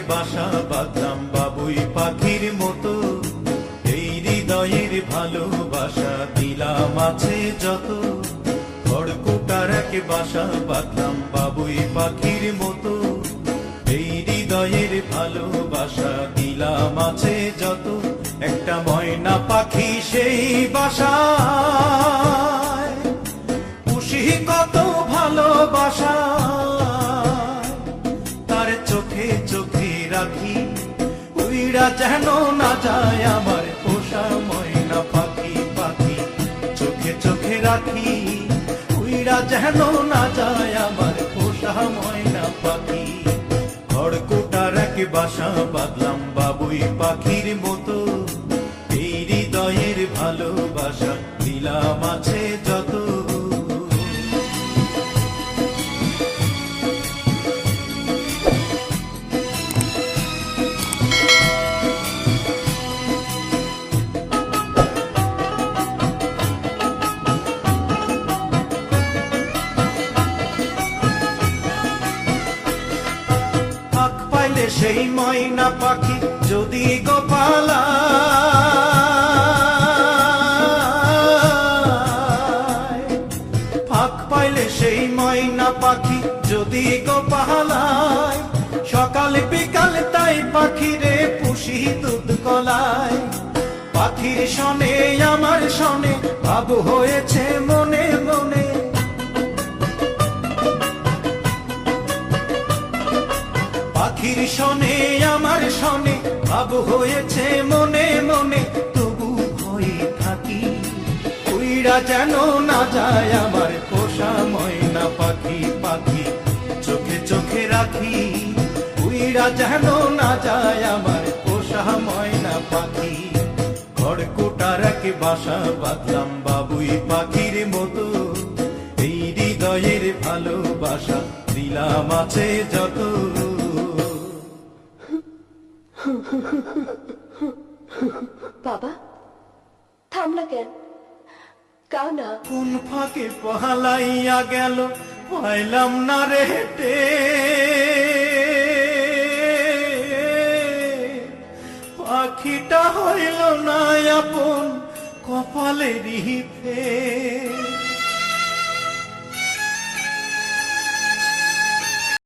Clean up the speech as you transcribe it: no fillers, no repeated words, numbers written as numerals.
বাসা বাঁধলাম বাবুই পাখির মতো, এই হৃদয়ের ভালোবাসা দিলাম আছে যত। খড়কুটার এক বাসা বাঁধলাম বাবুই পাখির মতো, এই হৃদয়ের ভালোবাসা দিলাম আছে যত। একটা ময়না পাখি সেই বাসায়, খুশি কত ভালোবাসা, তার চোখে চোখে রাখি, উইরা যেন না যায় আমার পোষা ময়না পাখি। পাখি চোখে চোখে রাখি, উইরা যেন না যায় আমার পোষা ময়না পাখি। খড়কুটার এক বাসা বাঁধলাম বাবুই পাখির মতো, এই হৃদয়ের ভালোবাসা দিলাম আছে যত। সেই ময়না পাখি যদি গোপালা, ফাঁক পাইলে সেই ময়না পাখি যদি গোপালায়, সকাল বিকাল তাই পাখিরে পুষি দুধ কলায়। পাখির শনে আমার শনে ভাব হয়েছে মনে মনে, পাখির শনে আমার শনে ভাব হয়েছে মনে মনে। তবু ভয়ে থাকি, উইরা যেন না যায় আমার পোষা ময়না পাখি। পাখি চোখে চোখে রাখি, উইরা যেন না যায় আমার পোষা ময়না পাখি। খড়কুটার এক বাসা বাঁধলাম বাবুই পাখির মতো, এই হৃদয়ের ভালোবাসা দিলাম আছে যত। বাবা থাম না কেন, কাও না। কোন ফাঁকে পালাইয়া গেল পাইলাম না রে হেঁটে, পাখিটা হইল না আপন কপালেরই ফের।